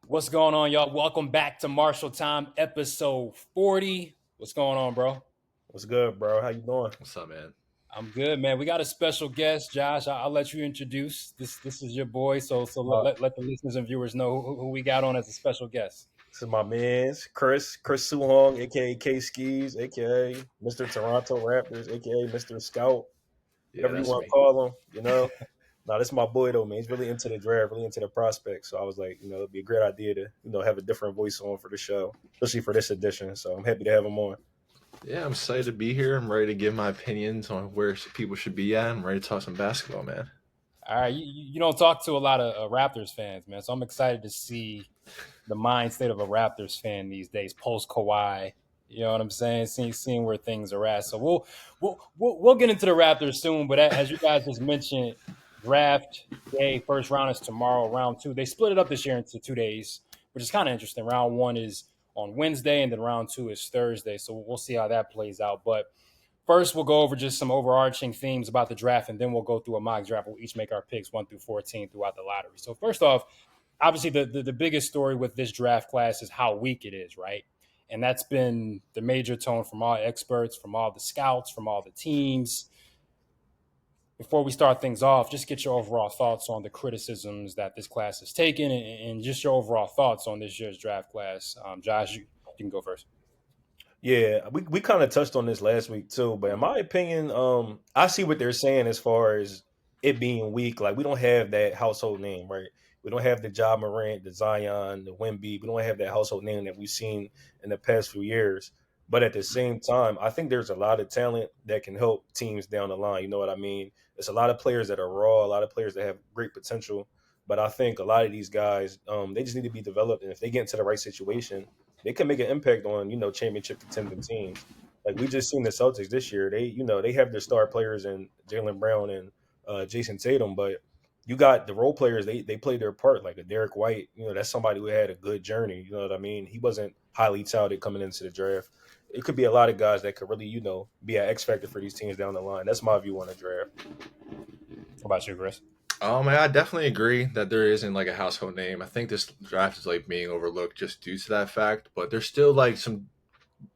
What's going on, y'all? Welcome back to Marshall Time, episode 40. What's going on, bro? What's good, bro? How you doing? What's up, man? I'm good, man. We got a special guest, Josh. I'll let you introduce. This is your boy, so Uh, let the listeners and viewers know who we got on as a special guest. this is my man's Chris Suhong, aka K Skis, aka Mr. Toronto Raptors, aka Mr. Scout, Yeah, whatever you that's want to me. call him. Nah, this is my boy though, man. He's really into the draft, really into the prospects. So I was like, it'd be a great idea to have a different voice on for the show, especially for this edition. So I'm happy to have him on. Yeah, I'm excited to be here. I'm ready to give my opinions on where people should be at. I'm ready to talk some basketball, man. All right, you don't talk to a lot of Raptors fans, man. So I'm excited to see the mind state of a Raptors fan these days, post Kawhi. You know what I'm saying? Seeing where things are at. So we'll get into the Raptors soon. But as you guys just mentioned, draft day, first round is tomorrow. Round two, they split it up this year into 2 days, which is kind of interesting. Round one is on Wednesday, and then round two is Thursday. So we'll see how that plays out. But first, we'll go over just some overarching themes about the draft, and then we'll go through a mock draft. We'll each make our picks 1 through 14 throughout the lottery. So first off, obviously the biggest story with this draft class is how weak it is, right? And that's been the major tone from all experts, from all the scouts, from all the teams. Before we start things off, just get your overall thoughts on the criticisms that this class has taken, and just your overall thoughts on this year's draft class. Josh, you can go first. Yeah, we kind of touched on this last week too, but in my opinion, I see what they're saying as far as it being weak. Like we don't have that household name, right? We don't have the Ja Morant, the Zion, the Wemby. We don't have that household name that we've seen in the past few years. But at the same time, I think there's a lot of talent that can help teams down the line. You know what I mean? There's a lot of players that are raw, a lot of players that have great potential. But I think a lot of these guys, they just need to be developed, and if they get into the right situation, they can make an impact on championship contending teams. Like we just seen the Celtics this year. They have their star players in Jalen Brown and Jason Tatum, but you got the role players. They play their part. Like a Derek White, that's somebody who had a good journey. You know what I mean? He wasn't highly touted coming into the draft. It could be a lot of guys that could really be an X factor for these teams down the line. That's my view on the draft. What about you, Chris? I definitely agree that there isn't like a household name. I think this draft is like being overlooked just due to that fact. But there's still like some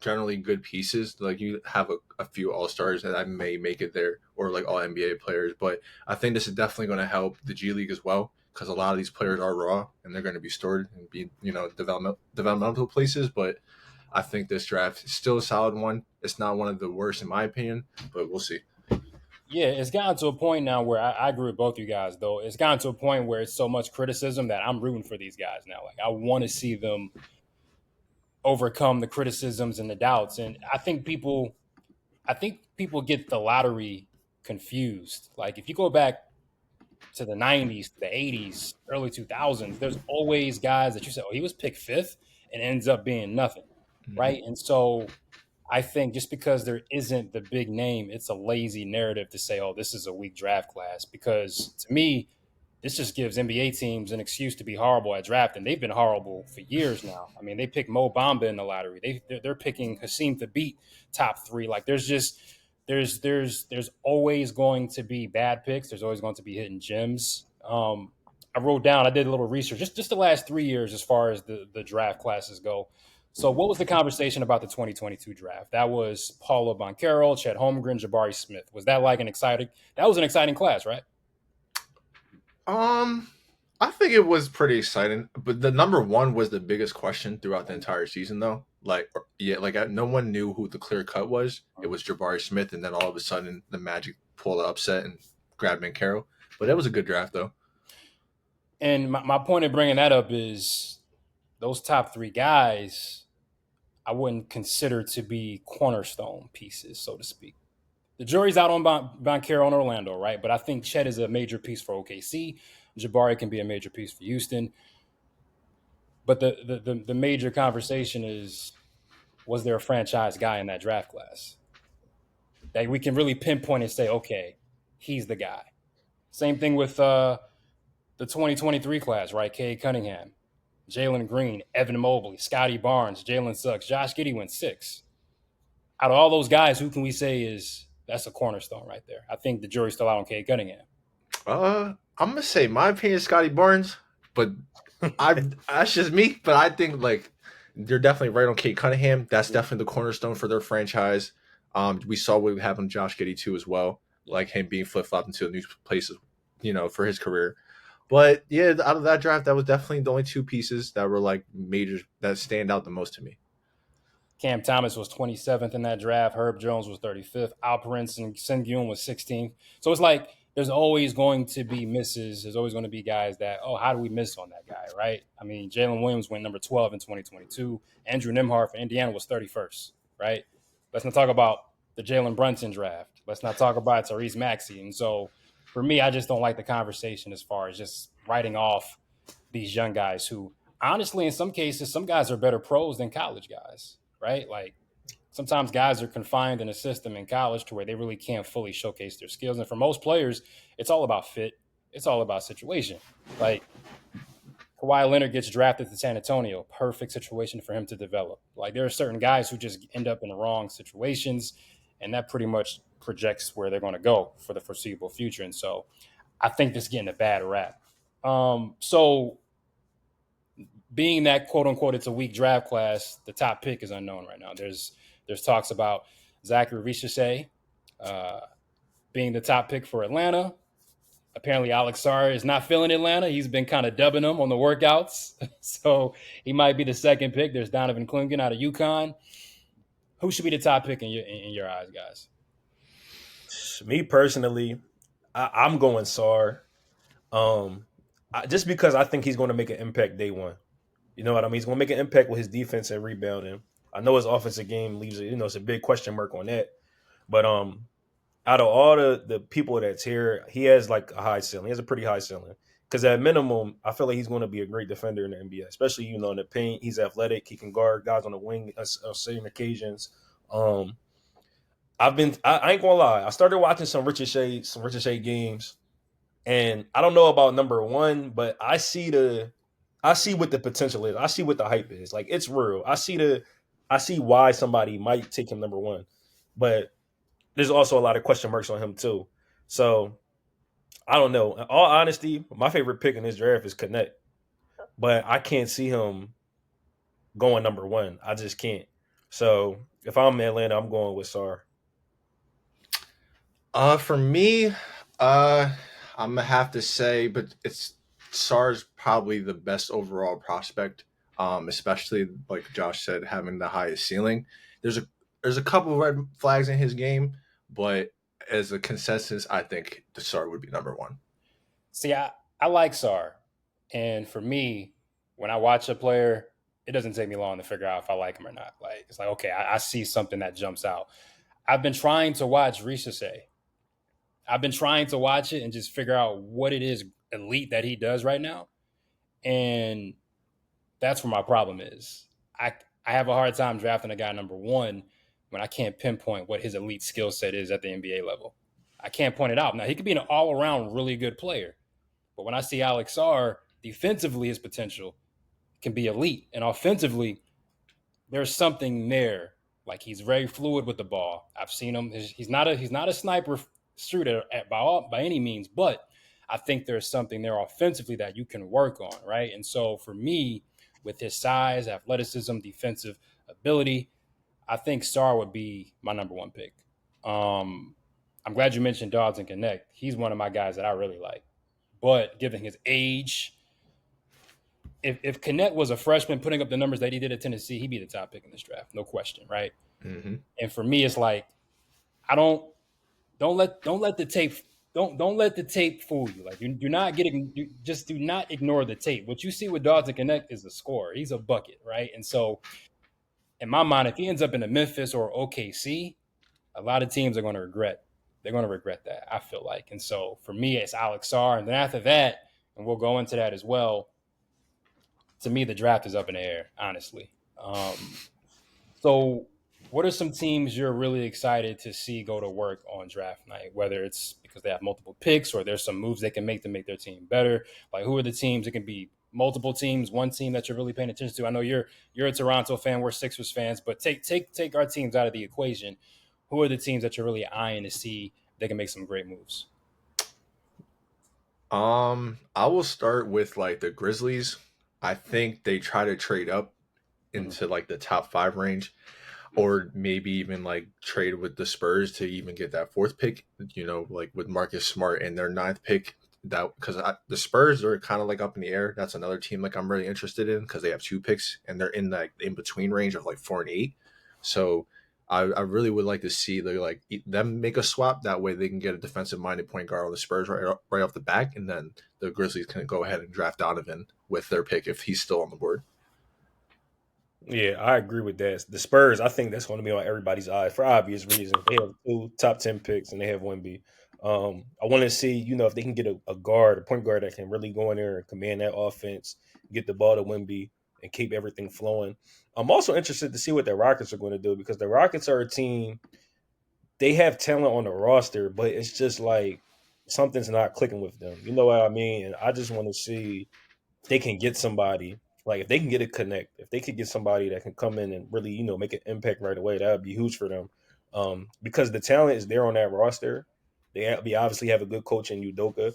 generally good pieces. Like you have a few all stars that I may make it there, or like all NBA players. But I think this is definitely going to help the G League as well, because a lot of these players are raw and they're going to be stored and be developmental places. But I think this draft is still a solid one. It's not one of the worst in my opinion, but we'll see. Yeah, it's gotten to a point now where I agree with both you guys, though. It's gotten to a point where it's so much criticism that I'm rooting for these guys now. Like, I want to see them overcome the criticisms and the doubts. And I think people get the lottery confused. Like, if you go back to the 90s, the 80s, early 2000s, there's always guys that you say, oh, he was picked fifth and ends up being nothing, Mhm. right? And so I think just because there isn't the big name, it's a lazy narrative to say, oh, this is a weak draft class. Because to me, this just gives NBA teams an excuse to be horrible at drafting. They've been horrible for years now. I mean, they picked Mo Bamba in the lottery. They're picking Hakeem Thabit top three. Like there's always going to be bad picks. There's always going to be hidden gems. I wrote down. I did a little research just the last 3 years as far as the draft classes go. So, what was the conversation about the 2022 draft? That was Paolo Banchero, Chet Holmgren, Jabari Smith. Was that like an exciting? That was an exciting class, right? Um, I think it was pretty exciting, but the number one was the biggest question throughout the entire season, though. No one knew who the clear cut was. It was Jabari Smith, and then all of a sudden, the Magic pulled the upset and grabbed Mancaro. But that was a good draft, though. And my point in bringing that up is those top three guys, I wouldn't consider to be cornerstone pieces, so to speak. The jury's out on Banchero and Orlando, right? But I think Chet is a major piece for OKC. Jabari can be a major piece for Houston. But the major conversation is, was there a franchise guy in that draft class that we can really pinpoint and say, okay, he's the guy? Same thing with the 2023 class, right? Cade Cunningham, Jalen Green, Evan Mobley, Scotty Barnes, Jalen Suggs, Josh Giddey went six. Out of all those guys, who can we say is that's a cornerstone right there? I think the jury's still out on Cade Cunningham. I'm gonna say my opinion is Scotty Barnes, but That's just me, but I think like they're definitely right on Kate Cunningham. That's definitely the cornerstone for their franchise. We saw what happened to Josh Giddey too as well, Yeah. like him being flip flopped into a new place, for his career. But yeah, out of that draft, that was definitely the only two pieces that were like major that stand out the most to me. Cam Thomas was 27th in that draft. Herb Jones was 35th. Alperen and Sengun was 16th. So it's like there's always going to be misses. There's always going to be guys that, oh, how do we miss on that guy, right? I mean, Jalen Williams went number 12 in 2022. Andrew Nimhart for Indiana was 31st, right? Let's not talk about the Jalen Brunson draft. Let's not talk about Tyrese Maxey. And so for me, I just don't like the conversation as far as just writing off these young guys who, honestly, in some cases, some guys are better pros than college guys, right? Like sometimes guys are confined in a system in college to where they really can't fully showcase their skills. And for most players, it's all about fit. It's all about situation. Like Kawhi Leonard gets drafted to San Antonio, perfect situation for him to develop. Like there are certain guys who just end up in the wrong situations, and that pretty much projects where they're going to go for the foreseeable future. And so I think this is getting a bad rap. So being that quote unquote it's a weak draft class, the top pick is unknown right now. There's talks about Zachary Richardson uh, being the top pick for Atlanta. Apparently, Alex Sarr is not feeling Atlanta. He's been kind of dubbing them on the workouts, so he might be the second pick. There's Donovan Clingan out of UConn. Who should be the top pick in your eyes, guys? Me personally, I'm going Sar. Just because I think he's going to make an impact day one. You know what I mean? He's going to make an impact with his defense and rebounding. I know his offensive game leaves it's a big question mark on that. But out of all the people that's here, he has like a high ceiling. He has a pretty high ceiling. Because at minimum, I feel like he's going to be a great defender in the NBA, especially in the paint. He's athletic. He can guard guys on the wing on certain occasions. Um, I ain't gonna lie. I started watching some Richard Shea games, and I don't know about number one, but I see what the potential is. I see what the hype is. Like it's real. I see why somebody might take him number one, but there's also a lot of question marks on him too. So I don't know. In all honesty, my favorite pick in this draft is Connect, but I can't see him going number one. I just can't. So if I'm in Atlanta, I'm going with Sar. For me, uh, I'm gonna have to say, but it's Sar's probably the best overall prospect. Especially like Josh said, having the highest ceiling. There's a there's a couple of red flags in his game, but as a consensus, I think the Sar would be number one. See, I like Sar, and for me, when I watch a player, it doesn't take me long to figure out if I like him or not. Like it's like okay, I see something that jumps out. I've been trying to watch Risase. I've been trying to watch it and just figure out what it is elite that he does right now, and that's where my problem is. I I have a hard time drafting a guy number one when I can't pinpoint what his elite skill set is at the NBA level. I can't point it out. Now he could be an all around really good player, but when I see Alex Sarr defensively, his potential can be elite, and offensively, there's something there. Like he's very fluid with the ball. I've seen him. He's not a sniper shooter by any means, but I think there's something there offensively that you can work on, right? And so for me, with his size, athleticism, defensive ability, I think Star would be my number one pick. Um, I'm glad you mentioned Dodds and Connect. He's one of my guys that I really like. But given his age, if Connect was a freshman putting up the numbers that he did at Tennessee, he'd be the top pick in this draft, no question, right? Mm-hmm. And for me, it's like I don't let the tape don't let the tape fool you. Like you do not you just do not ignore the tape. What you see with Dawson Connect is a scorer. He's a bucket, right? And so in my mind, if he ends up in a Memphis or OKC, a lot of teams are going to regret. They're going to regret that. I feel like, and so for me, it's Alex Sarr, and then after that, and we'll go into that as well. To me, the draft is up in the air, honestly. So, what are some teams you're really excited to see go to work on draft night? Whether it's because they have multiple picks or there's some moves they can make to make their team better. Like, who are the teams? It can be multiple teams, one team that you're really paying attention to. I know you're a Toronto fan, we're Sixers fans, but take our teams out of the equation. Who are the teams that you're really eyeing to see they can make some great moves? I will start with like the Grizzlies. I think they try to trade up Mhm. into like the top 5 range, or maybe even like trade with the Spurs to even get that fourth pick. Like with Marcus Smart and their ninth pick. That because the Spurs are kind of like up in the air. That's another team like I'm really interested in because they have 2 picks and they're in like in between range of like 4 and 8. So I really would like to see them make a swap. That way they can get a defensive minded point guard on the Spurs right off the back, and then the Grizzlies can go ahead and draft Donovan with their pick if he's still on the board. Yeah, I agree with that. The Spurs, I think that's going to be on everybody's eyes for obvious reasons. They have 2 top 10 picks and they have Wemby. I want to see, if they can get a guard, a point guard that can really go in there and command that offense, get the ball to Wemby, and keep everything flowing. I'm also interested to see what the Rockets are going to do because the Rockets are a team. They have talent on the roster, but it's just like something's not clicking with them. You know what I mean? And I just want to see they can get somebody like if they can get a connect, if they could get somebody that can come in and really make an impact right away, that would be huge for them. Because the talent is there on that roster. They obviously have a good coach in Udoka.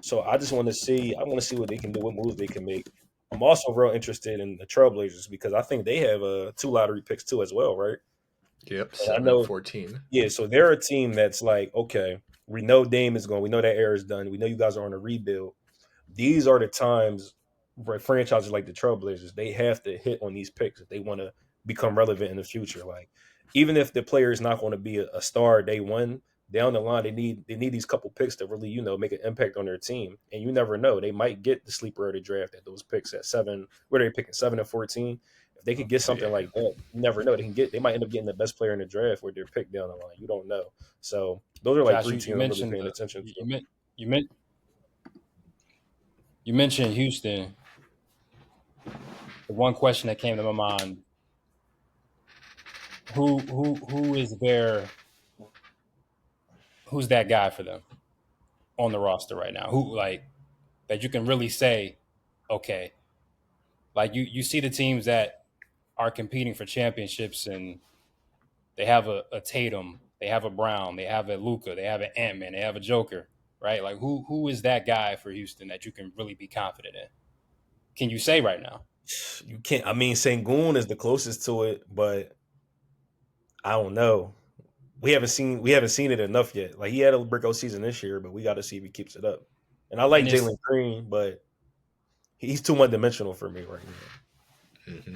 So I just want to see. I want to see what they can do, what moves they can make. I'm also real interested in the Trailblazers because I think they have 2 lottery picks too as well, right? Yep, And I 7 and know, 14. yeah. So they're a team that's like, okay, we know Dame is going. We know that era is done. We know you guys are on a rebuild. These are the times where franchises like the Trailblazers, they have to hit on these picks if they want to become relevant in the future. Like even if the player is not going to be a star day one, down the line they need these couple picks to really make an impact on their team. And you never know, they might get the sleeper of the draft at those picks at 7. Where they picking 7 and 14. If they could get something Yeah. like that, you never know. They might end up getting the best player in the draft with their pick down the line. You don't know. So those are like Josh, 3 you teams I'm really mentioned paying attention to. you meant you mentioned Houston. The one question that came to my mind: who is there? Who's that guy for them on the roster right now? Who like that you can really say, okay, like you see the teams that are competing for championships and they have a Tatum, they have a Brown, they have a Luca, they have an Ant Man, they have a Joker, right? Like who is that guy for Houston that you can really be confident in? Can you say right now? You can't. I mean, Sengun is the closest to it, but I don't know. We haven't seen it enough yet. Like he had a breakout season this year, but we got to see if he keeps it up. And I like And it's Jalen Green, but he's too one dimensional for me right now. Hmm.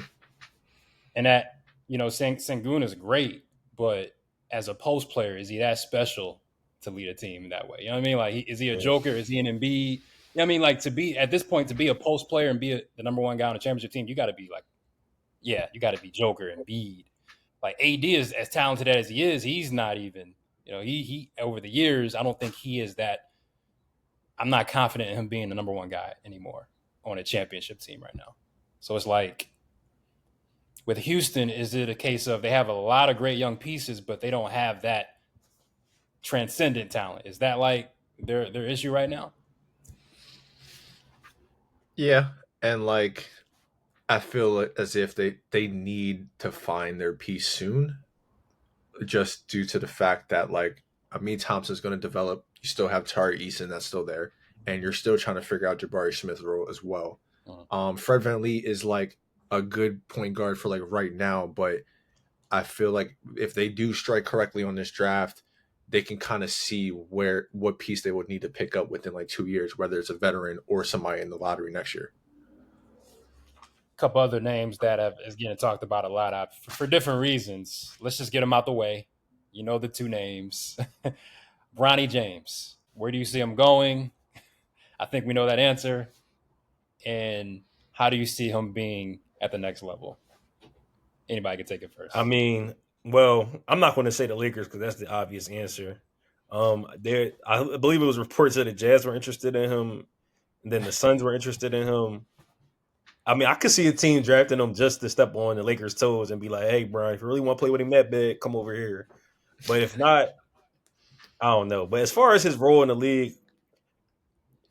and that Sengun is great, but as a post player, is he that special to lead a team in that way? You know what I mean? Like, is he a Yeah. Joker? Is he an Embiid? You know what I mean? Like to be at this point to be a post player and be the number one guy on a championship team, you got to be like, yeah, you got to be Joker and Embiid. Like AD is as talented as he is, he's not even. He over the years, I don't think he is that. I'm not confident in him being the number one guy anymore on a championship team right now. So it's like with Houston, is it a case of they have a lot of great young pieces, but they don't have that transcendent talent? Is that like their issue right now? Yeah, and like I feel as if they need to find their piece soon, just due to the fact that like Amin Thompson's going to develop. You still have Tari Eason that's still there, and you're still trying to figure out Jabari Smith's role as well. Mhm. Fred VanVleet is like a good point guard for like right now, but I feel like if they do strike correctly on this draft, they can kind of see what piece they would need to pick up within like 2 years, whether it's a veteran or somebody in the lottery next year. A couple other names that is getting talked about a lot for different reasons. Let's just get them out the way. You know the two names. Bronny James. Where do you see him going? I think we know that answer. And how do you see him being at the next level? Anybody can take it I first. mean, well, I'm not going to say the Lakers because that's the obvious answer. I believe it was reports that the Jazz were interested in him, and then the Suns were interested in him. I mean, I could see a team drafting him just to step on the Lakers' toes and be like, "Hey, Brian, if you really want to play with him that big, come over here." But if not, I don't know. But as far as his role in the league,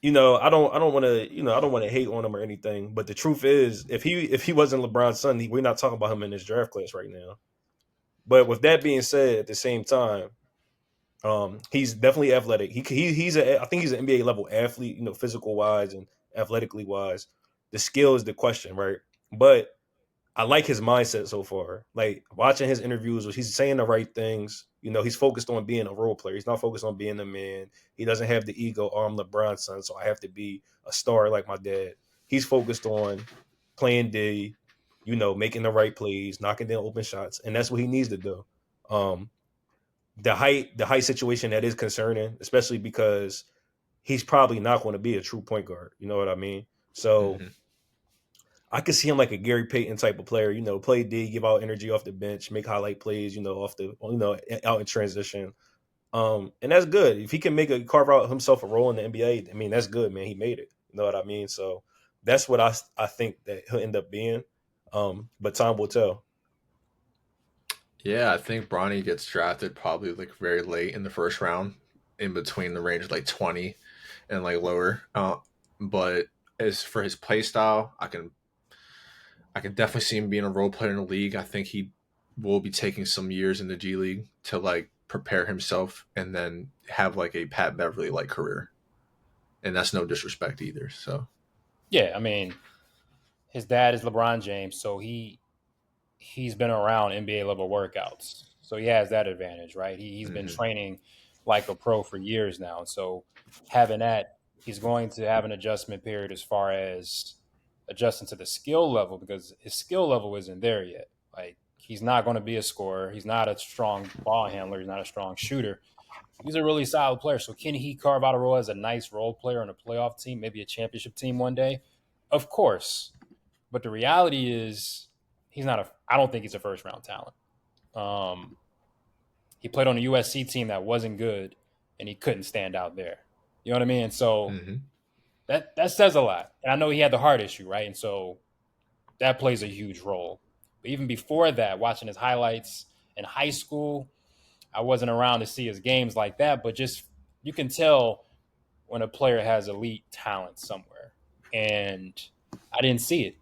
I don't want to, I don't want to hate on him or anything. But the truth is, if he wasn't LeBron's son, we're not talking about him in this draft class right now. But with that being said, at the same time, he's definitely athletic. I think he's an NBA level athlete, physical wise and athletically wise. The skill is the question, right? But I like his mindset so far. Like watching his interviews, he's saying the right things. He's focused on being a role player. He's not focused on being a man. He doesn't have the ego, "Oh, I'm LeBron's son, so I have to be a star like my dad." He's focused on playing D, making the right plays, knocking down open shots, and that's what he needs to do. Um, the height situation that is concerning, especially because he's probably not going to be a true point guard. You know what I mean? So Hmm. I could see him like a Gary Payton type of player. Play D, give out energy off the bench, make highlight plays. Off the out in transition. And that's good. If he can carve out himself a role in the NBA, I mean that's good, man. He made it. You know what I mean? So that's what I think that he'll end up being. But time will tell. Yeah, I think Bronny gets drafted probably like very late in the first round, in between the range of like 20 and like lower. But as for his play style, I can definitely see him being a role player in the league. I think he will be taking some years in the G League to like prepare himself and then have like a Pat Beverly like career. And that's no disrespect either. So Yeah, I mean, his dad is LeBron James, so he's been around NBA level workouts, so he has that advantage, right? He's been hmm training like a pro for years now, and so having that, he's going to have an adjustment period as far as adjusting to the skill level because his skill level isn't there yet. Like he's not going to be a scorer. He's not a strong ball handler. He's not a strong shooter. He's a really solid player. So can he carve out a role as a nice role player on a playoff team, maybe a championship team one day? Of course. But the reality is he's not a I don't think he's a first round talent. Um, he played on a USC team that wasn't good and he couldn't stand out there. You know what I mean? So hmm that says a lot. And I know he had the heart issue, right? And so that plays a huge role. But even before that, watching his highlights in high school, I wasn't around to see his games like that, but just you can tell when a player has elite talent somewhere. And I didn't see it.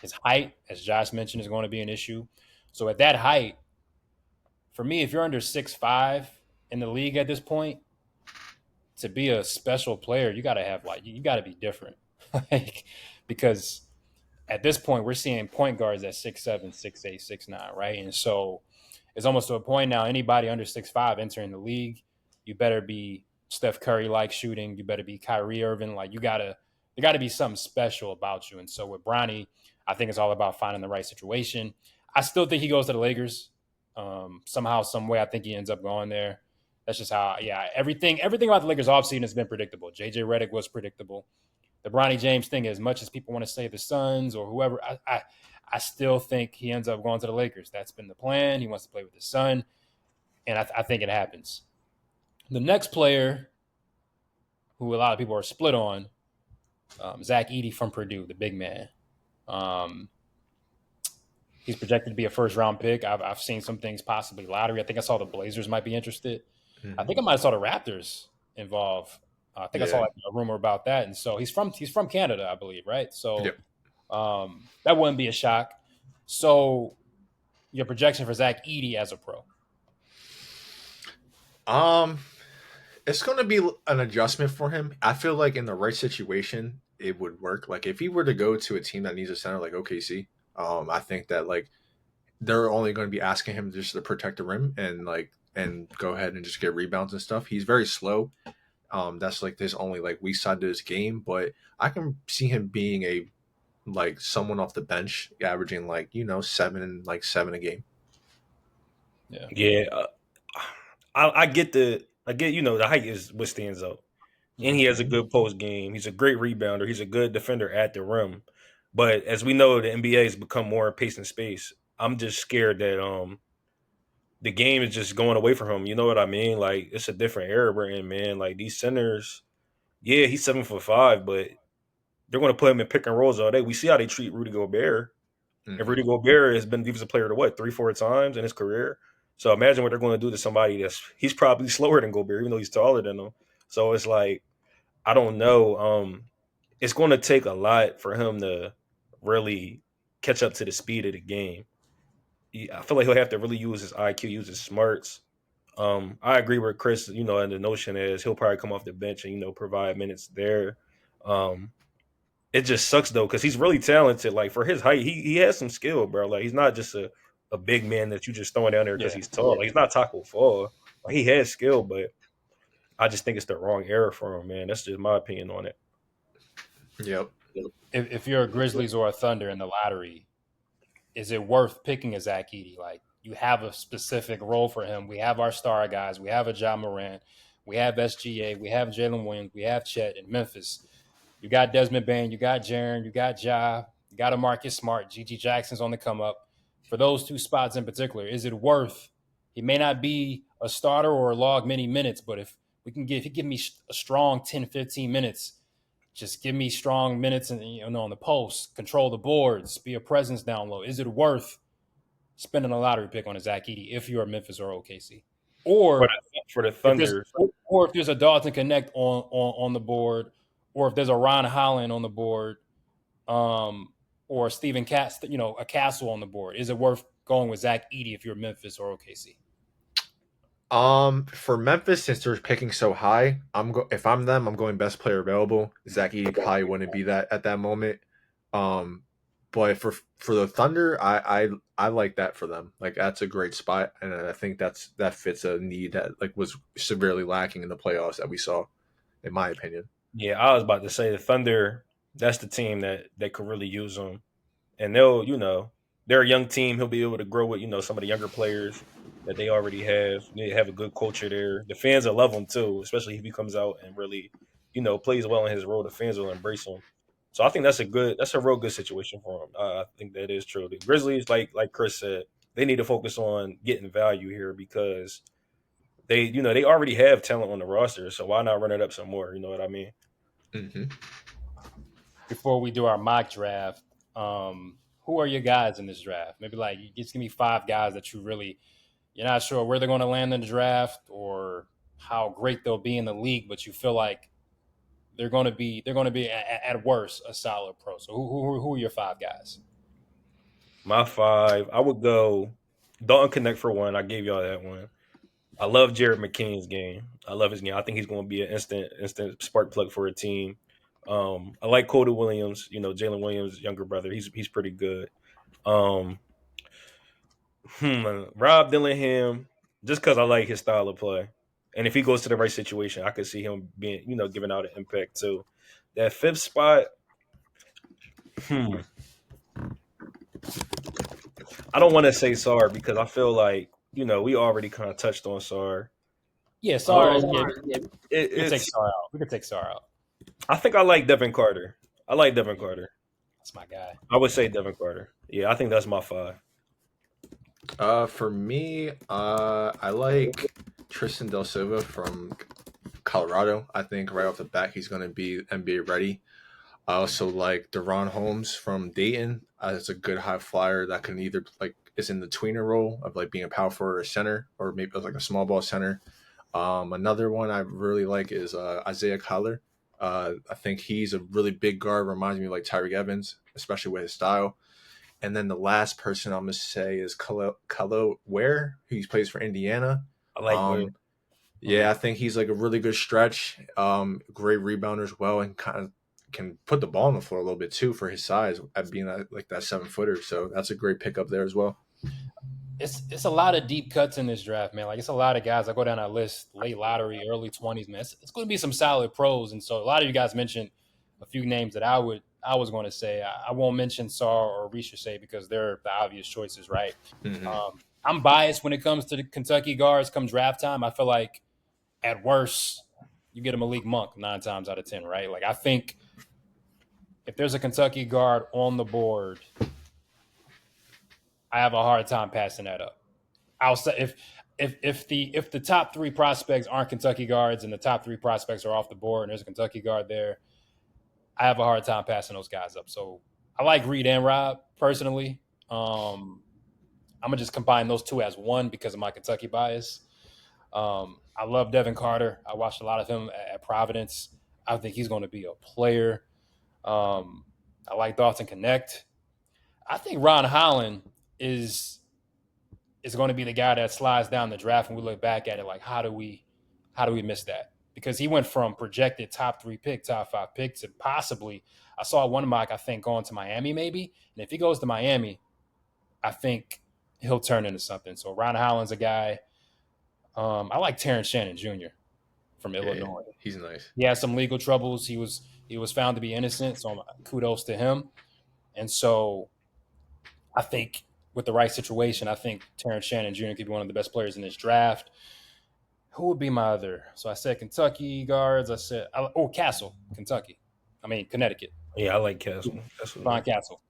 His height, as Josh mentioned, is going to be an issue. So at that height, for me, if you're under 6'5" in the league at this point, to be a special player, you got to have you got to be different, like because at this point we're seeing point guards at 6'7", 6'8", 6'9", right? And so it's almost to a point now. Anybody under 6'5" entering the league, you better be Steph Curry like shooting. You better be Kyrie Irving. Like there got to be something special about you. And so with Bronny, I think it's all about finding the right situation. I still think he goes to the Lakers. Somehow, some way, I think he ends up going there. That's just how. Yeah, everything about the Lakers offseason has been predictable. JJ Redick was predictable. The Bronny James thing, as much as people want to say the Suns or whoever, I still think he ends up going to the Lakers. That's been the plan. He wants to play with his son, and I think it happens. The next player, who a lot of people are split on, Zach Edey from Purdue, the big man. Um, he's projected to be a first round pick. I've seen some things possibly lottery. I think I saw the Blazers might be interested. I hmm think I might have saw the Raptors involved. I think I saw Yeah. like a rumor about that, and so he's from Canada, I believe, right? So Yep. that wouldn't be a shock. So your projection for Zach Edey as a pro? Um, it's going to be an adjustment for him. I feel like in the right situation, it would work. Like if he were to go to a team that needs a center like OKC, I think that like they're only going to be asking him just to protect the rim and go ahead and just get rebounds and stuff. He's very slow. That's like his only like weak side to his game, but I can see him being a like someone off the bench, averaging like 7 a game. Yeah. Yeah, I get the height is what stands out, and he Mm-hmm. has a good post game. He's a great rebounder. He's a good defender at the rim. But as we know, the NBA has become more pace and space. I'm just scared that the game is just going away from him. You know what I mean? Like it's a different era we're in, man. Like these centers, yeah, he's 7'5", but they're going to put him in pick and rolls all day. We see how they treat Rudy Gobert, and hmm Rudy Gobert has been defensive player to what 3-4 times in his career. So imagine what they're going to do to somebody he's probably slower than Gobert, even though he's taller than him. So it's like I don't know. It's going to take a lot for him to really catch up to the speed of the game. I feel like he'll have to really use his IQ, use his smarts. I agree with Chris, and the notion is he'll probably come off the bench and, provide minutes there. Um, it just sucks though because he's really talented. Like for his height, he has some skill, bro. Like he's not just a big man that you just throwing down there because Yeah. he's tall. Like he's not Taco Fall. Like he has skill, but I just think it's the wrong era for him, man. That's just my opinion on it. Yep. If you're a Grizzlies or a Thunder in the lottery, is it worth picking a Zach Edey? Like you have a specific role for him. We have our star guys. We have a John Morant. We have SGA. We have Jalen Williams. We have Chet in Memphis. You got Desmond Bain. You got Jaron. You got Ja. You got a Marcus Smart. GG Jackson's on the come up. For those two spots in particular, is it worth? He may not be a starter or log many minutes, but if he give me a strong 10, 15 minutes, just give me strong minutes and on the post, control the boards, be a presence down low. Is it worth spending a lottery pick on a Zach Edey if you're Memphis or OKC? For Or the if there's Thunder, or if there's a Dalton Connect on the board, or if there's a Ron Holland on the board, or Stephen Cast, a Castle on the board, is it worth going with Zach Edey if you're Memphis or OKC? For Memphis, since they're picking so high, if I'm them, I'm going best player available. Zach Edey probably wouldn't be that at that moment. Um, but for the Thunder, I like that for them. Like that's a great spot, and I think that fits a need that like was severely lacking in the playoffs that we saw, in my opinion. yeah, I was about to say the Thunder. That's the team that could really use him, and they're a young team. He'll be able to grow with some of the younger players that they already have. They have a good culture there. The fans will love him too, especially if he comes out and really plays well in his role. The fans will embrace him. So I think that's a real good situation for him. I think that is true. The Grizzlies, like Chris said, they need to focus on getting value here because they already have talent on the roster. So why not run it up some more? You know what I mean? Hmm. Before we do our mock draft, who are your guys in this draft? Maybe like just give me five guys that you're not sure where they're going to land in the draft or how great they'll be in the league, but you feel like they're going to be at worst a solid pro. So who are your five guys? My five, I would go Dalton Connect for one. I gave y'all that one. I love Jared McKinnon's game. I love his game. I think he's going to be an instant spark plug for a team. I like Cody Williams. Jalen Williams' younger brother. He's pretty good. Um, Rob Dillingham, just because I like his style of play, and if he goes to the right situation, I could see him being giving out an impact too. That fifth spot, hmm, I don't want to say Sar because I feel like we already kind of touched on Sar. Yeah, Um, Sar. Yeah, we could take it's Sar out. We could take Sar out. I think I like Devin Carter. I like Devin Carter. That's my guy. I would say Devin Carter. Yeah, I think that's my five. For me, I like Tristan Del Silva from Colorado. I think right off the bat he's going to be NBA ready. I also like Deron Holmes from Dayton. It's a good high flyer that can either like is in the tweener role of like being a power forward or center, or maybe like a small ball center. Another one I really like is Isaiah Collar. I think he's a really big guard. Reminds me of like Tyreek Evans, especially with his style. And then the last person I'm gonna say is Kalo Ware, who plays for Indiana. I like Will. Um, yeah, I think he's like a really good stretch. Great rebounder as well, and kind of can put the ball on the floor a little bit too for his size at being like that 7 footer. So that's a great pickup there as well. It's a lot of deep cuts in this draft, man. Like it's a lot of guys. I go down that list, late lottery, early 20s, man. It's going to be some solid pros, and so a lot of you guys mentioned a few names that I was going to say. I won't mention Sar or Risha say because they're the obvious choices, right? Hmm. I'm biased when it comes to the Kentucky guards. Come draft time, I feel like at worst you get a Malik Monk 9 times out of 10, right? Like I think if there's a Kentucky guard on the board, I have a hard time passing that up. I'll say if the top three prospects aren't Kentucky guards and the top three prospects are off the board and there's a Kentucky guard there, I have a hard time passing those guys up. So I like Reed and Rob personally. I'm gonna just combine those two as one because of my Kentucky bias. I love Devin Carter. I watched a lot of him at Providence. I think he's going to be a player. I like Dalton Connect. I think Ron Holland is going to be the guy that slides down the draft, and we look back at it like, how do we miss that? because he went from projected top 3 pick, top 5 pick to possibly, I saw one mock, I think, going to Miami maybe. And if he goes to Miami, I think he'll turn into something. So Ron Holland's a guy. I like Terrence Shannon Jr. from Yeah, Illinois. he's nice. He had some legal troubles. He was found to be innocent, so kudos to him. And so I think with the right situation, I think Terrence Shannon Jr. could be one of the best players in this draft. Who would be my other? So I said Kentucky guards. I said Castle, Kentucky. I mean Connecticut. Yeah, I like Castle. That's Ron what Castle.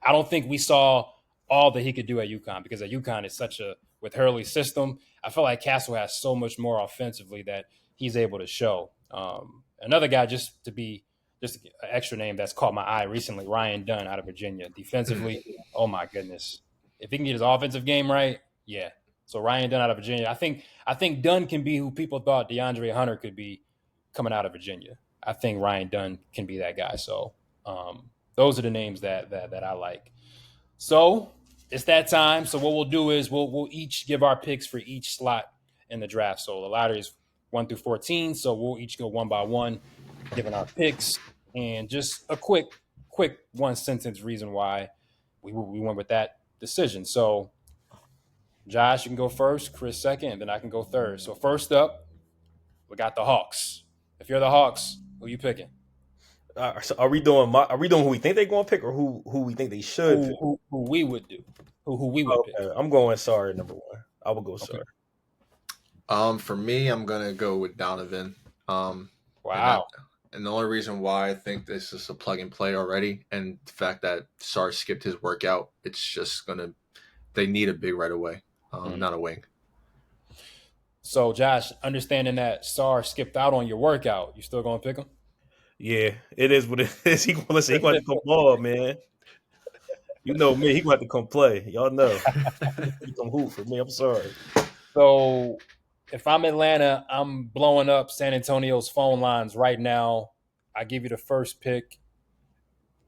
I don't think we saw all that he could do at UConn because at UConn it's such a with Hurley's system. I feel like Castle has so much more offensively that he's able to show. Another guy just an extra name that's caught my eye recently, Ryan Dunn out of Virginia. Defensively, oh my goodness. If he can get his offensive game right, yeah. So Ryan Dunn out of Virginia. I think Dunn can be who people thought DeAndre Hunter could be coming out of Virginia. I think Ryan Dunn can be that guy. So those are the names that I like. So it's that time. So what we'll do is we'll each give our picks for each slot in the draft. So the lottery is 1 through 14. So we'll each go one by one, giving our picks and just a quick one sentence reason why we went with that decision. So Josh, you can go first, Chris second, and then I can go third. So first up, we got the Hawks. If you're the Hawks, who you picking? So are we doing who we think they're going to pick or who we think they should pick? Who we would do? Who we would pick? Okay, I'm going Sorry number one. I will go Okay. Sorry. For me, I'm gonna go with Donovan. Wow. And the only reason why I think this is a plug and play already, and the fact that Sarr skipped his workout, it's just they need a big right away, not a wing. So Josh, understanding that Sarr skipped out on your workout, you still gonna pick him? Yeah, it is what it is. He going to come ball, man. You know me. He going to come play. Y'all know. He come hoop for me. I'm sorry. So if I'm Atlanta, I'm blowing up San Antonio's phone lines right now. I give you the first pick.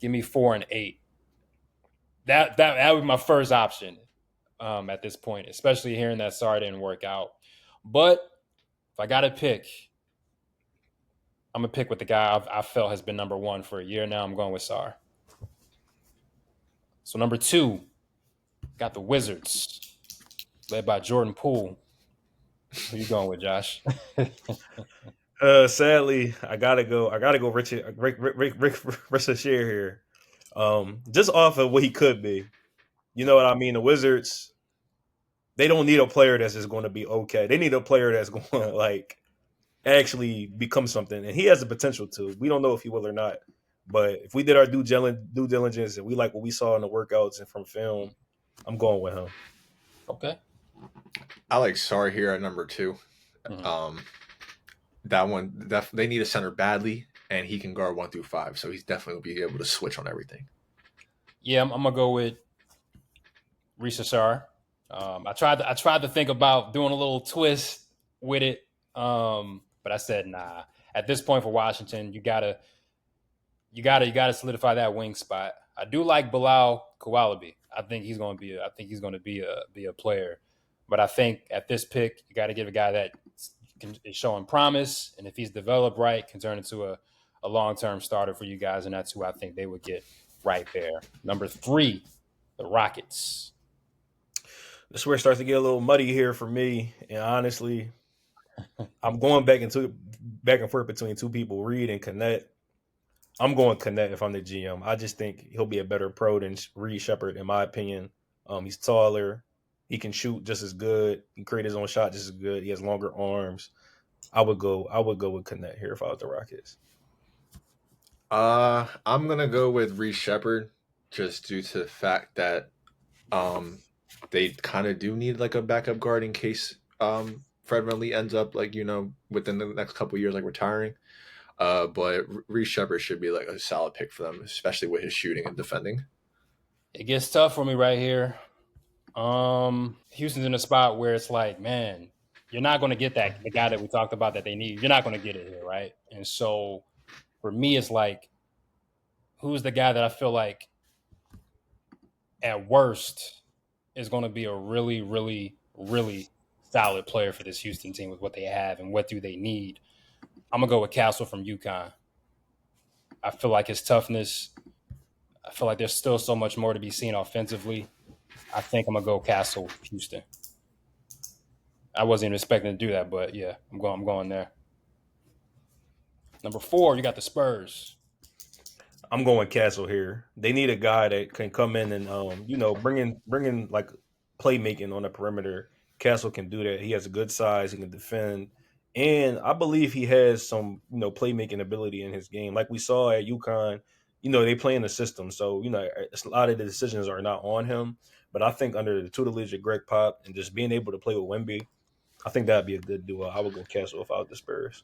Give me 4 and 8. That would be my first option at this point, especially hearing that Sarr didn't work out. But if I got to pick, I'm going to pick with the guy I felt has been number one for a year now. I'm going with Sarr. So number 2, got the Wizards, led by Jordan Poole. Who you going with, Josh? Sadly, I gotta go Rick Share here. Just off of what he could be. You know what I mean? The Wizards, they don't need a player that's just going to be okay. They need a player that's going to like actually become something, and he has the potential to. We don't know if he will or not, but if we did our due diligence and we like what we saw in the workouts and from film, I'm going with him. Okay. I like Sarr here at number 2. Mm-hmm. That one, they need a center badly, and he can guard 1 through 5, so he's definitely going to be able to switch on everything. Yeah, I'm going to go with Risa Sarr. I tried to think about doing a little twist with it, but I said nah. At this point for Washington, you gotta solidify that wing spot. I do like Bilal Koulibaly. I think he's going to be a player, but I think at this pick you got to give a guy that is showing promise, and if he's developed right, can turn into a long-term starter for you guys, and that's who I think they would get right there. Number 3, the Rockets. This is where it starts to get a little muddy here for me, and honestly, I'm going back and forth between 2 people, Reed and Connect. I'm going Connect if I'm the GM. I just think he'll be a better pro than Reed Shepard, in my opinion. He's taller. He can shoot just as good. He can create his own shot just as good. He has longer arms. I would go with Connect here if I was the Rockets. I'm gonna go with Reed Shepard just due to the fact that they kind of do need like a backup guard in case Fred VanVleet ends up within the next couple of years retiring. But Reed Shepard should be like a solid pick for them, especially with his shooting and defending. It gets tough for me right here. Houston's in a spot where it's like, man, you're not going to get the guy that we talked about that they need. You're not going to get it here, right? And so for me, it's like, who's the guy that I feel like at worst is going to be a really, really, really solid player for this Houston team with what they have and what do they need? I'm gonna go with Castle from UConn. I feel like his toughness. I feel like there's still so much more to be seen offensively. I think I'm gonna go Castle Houston. I wasn't even expecting to do that, but yeah, I'm going there. Number 4, you got the Spurs. I'm going Castle here. They need a guy that can come in and bring in like playmaking on the perimeter. Castle can do that. He has a good size. He can defend, and I believe he has some playmaking ability in his game. Like we saw at UConn, they play in the system, so a lot of the decisions are not on him. But I think under the tutelage of Greg Pop and just being able to play with Wemby, I think that'd be a good duo. I would go Castle if I was the Spurs.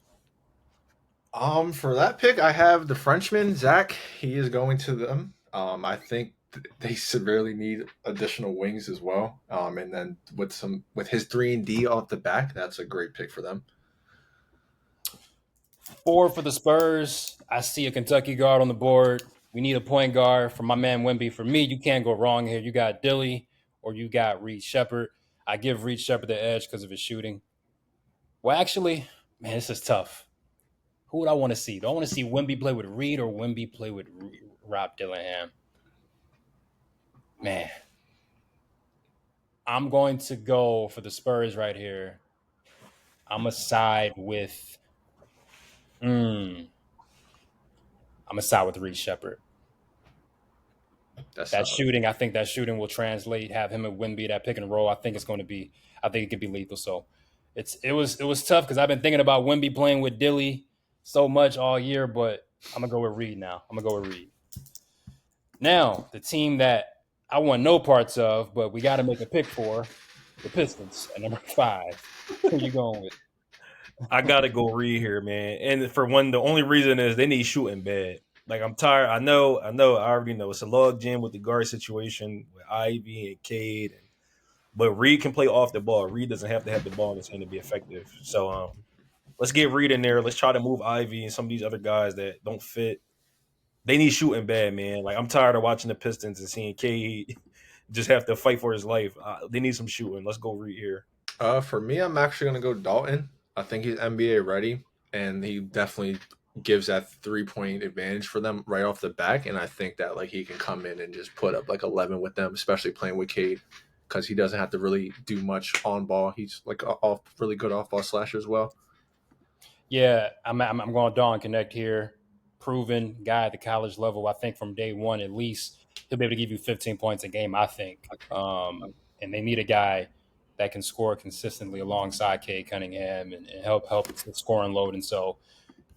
For that pick, I have the Frenchman Zach. He is going to them. I think they severely need additional wings as well. And then with his 3-and-D off the back, that's a great pick for them. 4 for the Spurs. I see a Kentucky guard on the board. We need a point guard for my man Wemby. For me, you can't go wrong here. You got Dilly or you got Reed Shepard. I give Reed Shepard the edge because of his shooting. Well, actually, man, this is tough. Who would I want to see? Do I want to see Wemby play with Reed or Wemby play with Rob Dillingham? Man, I'm going to go for the Spurs right here. I'm going to side with. I'm going to side with Reed Shepard. That's That shooting, I think that shooting will translate. Have him and Wemby that pick and roll. I think it's going to be. I think it could be lethal. So it was tough because I've been thinking about Wemby playing with Dilly so much all year, but I'm gonna go with Reed now. I'm gonna go with Reed. Now the team that I want no parts of, but we got to make a pick for the Pistons at number 5. Who you going with? I gotta go Reed here, man. And for one, the only reason is they need shooting bad. Like I'm tired. I already know it's a log jam with the guard situation with Ivy and Cade, but Reed can play off the ball. Reed doesn't have to have the ball in his hand to be effective. So let's get Reed in there. Let's try to move Ivy and some of these other guys that don't fit. They need shooting bad, man. Like I'm tired of watching the Pistons and seeing Cade just have to fight for his life. They need some shooting. Let's go Reed here. For me, I'm actually going to go Dalton. I think he's NBA ready, and he definitely gives that 3-point advantage for them right off the back. And I think that like he can come in and just put up like 11 with them, especially playing with Cade, because he doesn't have to really do much on ball. He's like off really good off ball slasher as well. Yeah, I'm going Dawn Connect here. Proven guy at the college level. I think from day one at least he'll be able to give you 15 points a game. I think, and they need a guy that can score consistently alongside Cade Cunningham and help the scoring load. And so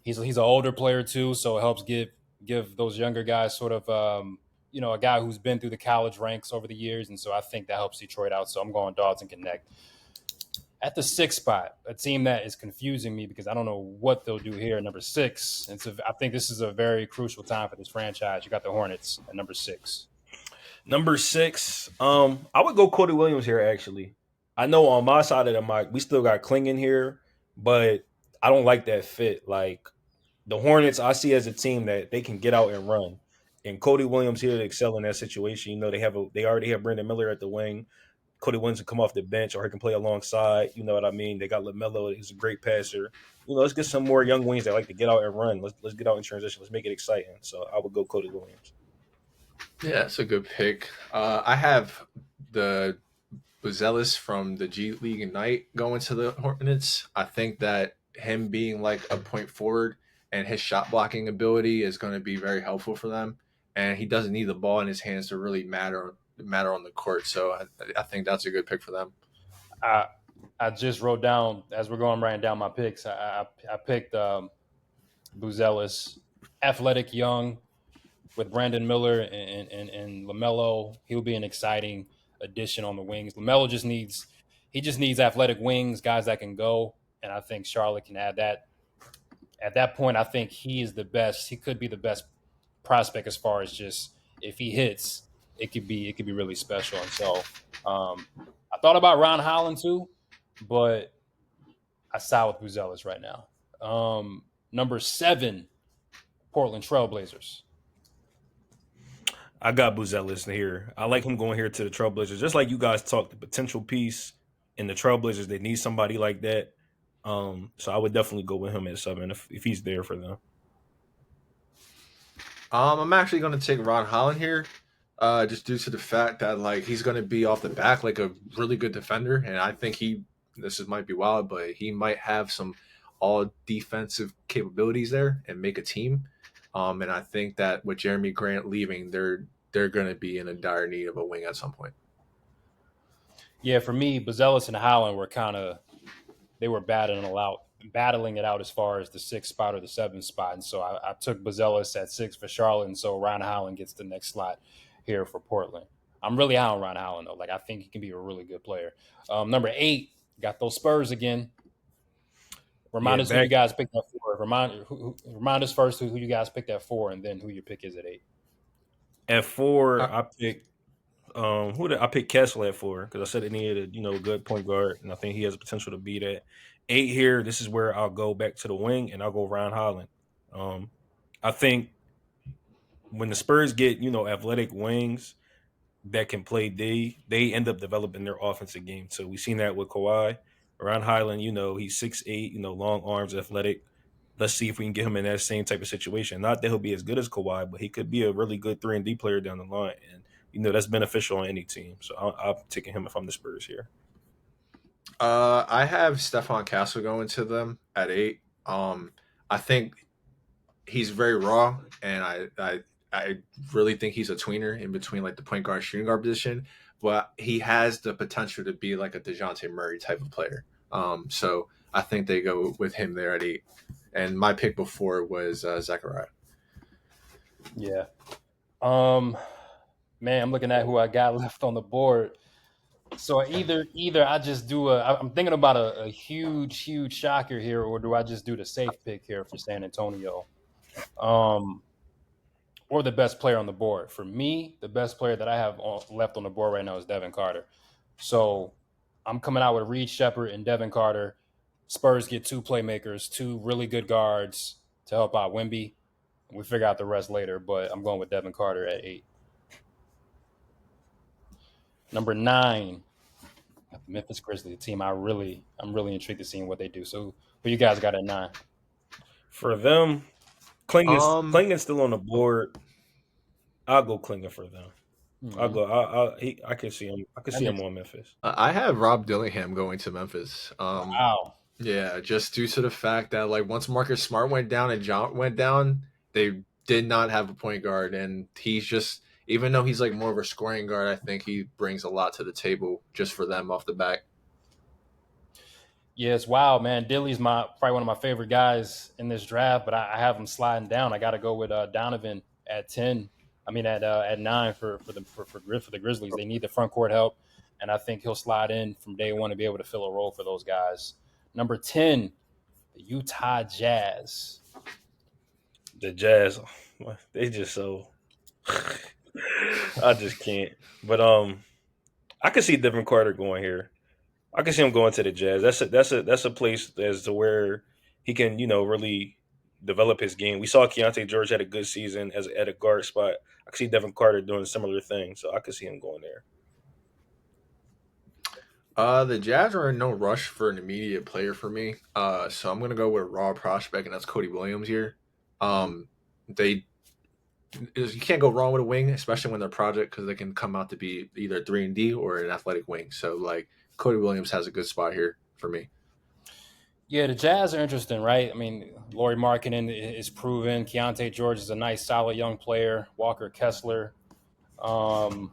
he's an older player too, so it helps give those younger guys sort of a guy who's been through the college ranks over the years. And so I think that helps Detroit out. So I'm going Dalton Connect. At the 6th spot, a team that is confusing me because I don't know what they'll do here at number 6. I think this is a very crucial time for this franchise. You got the Hornets at number 6. Number 6, I would go Cody Williams here. Actually, I know on my side of the mic we still got Klingon here, but I don't like that fit. Like the Hornets, I see as a team that they can get out and run, and Cody Williams here to excel in that situation. They already have Brandon Miller at the wing. Cody Williams can come off the bench or he can play alongside. You know what I mean? They got LaMelo. He's a great passer. Let's get some more young wings that like to get out and run. Let's get out in transition. Let's make it exciting. So I would go Cody Williams. Yeah, that's a good pick. I have the Buzelis from the G League Ignite going to the Hornets. I think that him being like a point forward and his shot blocking ability is going to be very helpful for them. And he doesn't need the ball in his hands to really matter on the court. So I think that's a good pick for them. I just wrote down as we're going writing down my picks. I picked Buzelis, athletic, young, with Brandon Miller and LaMelo. He'll be an exciting addition on the wings. LaMelo just needs athletic wings, guys that can go, and I think Charlotte can add that. At that point, I think he is the best. He could be the best prospect as far as just if he hits, it could be really special. And so I thought about Ron Holland too, but I side with Buzelis right now. Number 7, Portland Trailblazers. I got Buzelis here. I like him going here to the Trailblazers. Just like you guys talked, the potential piece in the Trailblazers, they need somebody like that. So I would definitely go with him at 7 if he's there for them. I'm actually going to take Ron Holland here, just due to the fact that like he's going to be off the back like a really good defender, and I think might be wild, but he might have some all defensive capabilities there and make a team. And I think that with Jeremy Grant leaving, they're going to be in a dire need of a wing at some point. Yeah, for me, Bazelis and Holland were they were battling it out as far as the 6th spot or the 7th spot, and so I took Bazelis at 6 for Charlotte, and so Ron Holland gets the next slot here for Portland. I'm really high on Ron Holland though. Like I think he can be a really good player. Number 8, got those Spurs again. Yeah, Remind us who you back guys picked at 4. Remind us first who you guys picked at 4, and then who your pick is at 8. at 4, Uh, I picked who did I pick Kessler at 4 because I said it needed a good point guard, and I think he has potential to be that. 8 here, this is where I'll go back to the wing and I'll go Ron Holland. Um, I think when the Spurs get athletic wings that can play D, they end up developing their offensive game. So we've seen that with Kawhi. Ron Highland, he's 6'8", long arms, athletic. Let's see if we can get him in that same type of situation. Not that he'll be as good as Kawhi, but he could be a really good 3-and-D player down the line. And, that's beneficial on any team. So I'm taking him if I'm the Spurs here. I have Stephon Castle going to them at 8. I think he's very raw, and I really think he's a tweener in between like the point guard shooting guard position, but he has the potential to be like a DeJounte Murray type of player. So I think they go with him there at 8. And my pick before was Zachariah. Yeah. Man, I'm looking at who I got left on the board. So either I just do I'm thinking about a huge shocker here, or do I just do the safe pick here for San Antonio? Or the best player on the board. For me, the best player that I have left on the board right now is Devin Carter. So I'm coming out with Reed Shepard and Devin Carter. Spurs get 2 playmakers, 2 really good guards to help out Wemby. We figure out the rest later, but I'm going with Devin Carter at 8. Number 9, the Memphis Grizzlies, a team I'm really intrigued to seeing what they do. So who you guys got at 9? For them, Um, Klingen's still on the board. I'll go Klingen for them. I'll Mm-hmm. go. I can see him. I can see him on Memphis. I have Rob Dillingham going to Memphis. Wow. Yeah, just due to the fact that like once Marcus Smart went down and John went down, they did not have a point guard, and he's just even though he's like more of a scoring guard, I think he brings a lot to the table just for them off the back. Yeah, it's wild, man. Dilly's probably one of my favorite guys in this draft, but I have him sliding down. I got to go with Donovan at 10. I mean at 9 for the Grizzlies. They need the front court help, and I think he'll slide in from day one to be able to fill a role for those guys. Number 10, the Utah Jazz. The Jazz, they just so. I just can't. But I can see Devin Carter going here. I can see him going to the Jazz. That's a place as to where he can really develop his game. We saw Keontae George had a good season as at a guard spot. I can see Devin Carter doing a similar thing, so I can see him going there. The Jazz are in no rush for an immediate player for me. So I'm gonna go with raw prospect, and that's Cody Williams here. They you can't go wrong with a wing, especially when they're project because they can come out to be either 3-and-D or an athletic wing. So like Cody Williams has a good spot here for me. Yeah, the Jazz are interesting, right? I mean, Laurie Markkinen is proven. Keontae George is a nice, solid young player. Walker Kessler. Um,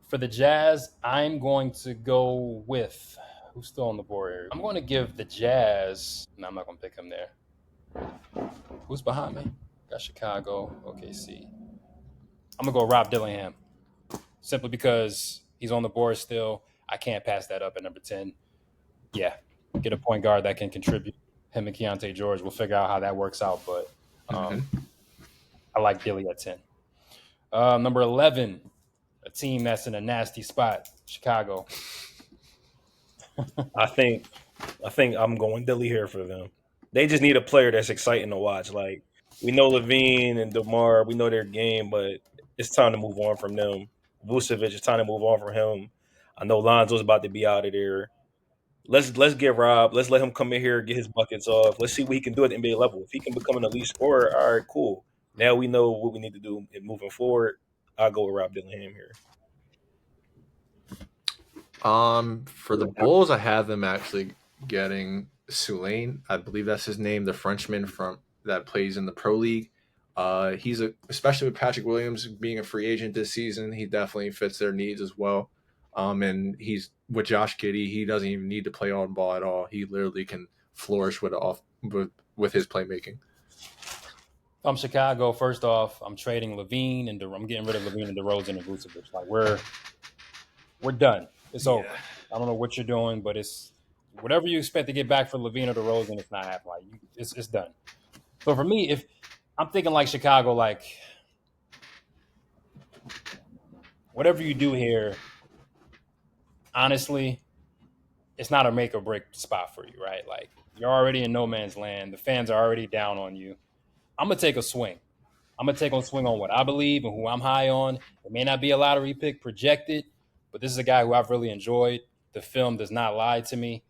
for the Jazz, I'm going to go with who's still on the board here. I'm going to give the Jazz. No, I'm not going to pick him there. Who's behind me? Got Chicago, OKC. I'm gonna go Rob Dillingham, simply because he's on the board still. I can't pass that up at number 10. Yeah, get a point guard that can contribute. Him and Keontae George. We'll figure out how that works out, but I like Dilly at 10. Number 11, a team that's in a nasty spot, Chicago. I think I'm going Dilly here for them. They just need a player that's exciting to watch. Like we know Levine and DeMar, we know their game, but it's time to move on from them. Vucevic, it's time to move on from him. I know Lonzo's about to be out of there. let's get Rob. Let's let him come in here, get his buckets off. Let's see what he can do at the NBA level. If he can become an elite scorer, all right, cool. Now we know what we need to do in moving forward. I'll go with Rob Dillingham here. For the Bulls, I have them actually getting Soulain. I believe that's his name, the Frenchman from that plays in the Pro League. Especially with Patrick Williams being a free agent this season, he definitely fits their needs as well. And he's with Josh Giddey, he doesn't even need to play on ball at all. He literally can flourish with his playmaking. I'm Chicago. First off, I'm trading Levine and I'm getting rid of Levine and DeRozan and Vucevic. Like we're done. It's over. I don't know what you're doing, but it's whatever you expect to get back for Levine or DeRozan, it's not happening. Like it's done. So for me, if I'm thinking like Chicago, like whatever you do here, honestly, it's not a make or break spot for you, right? Like you're already in no man's land. The fans are already down on you. I'm gonna take a swing. I'm gonna take a swing on what I believe and who I'm high on. It may not be a lottery pick projected, but this is a guy who I've really enjoyed. The film does not lie to me.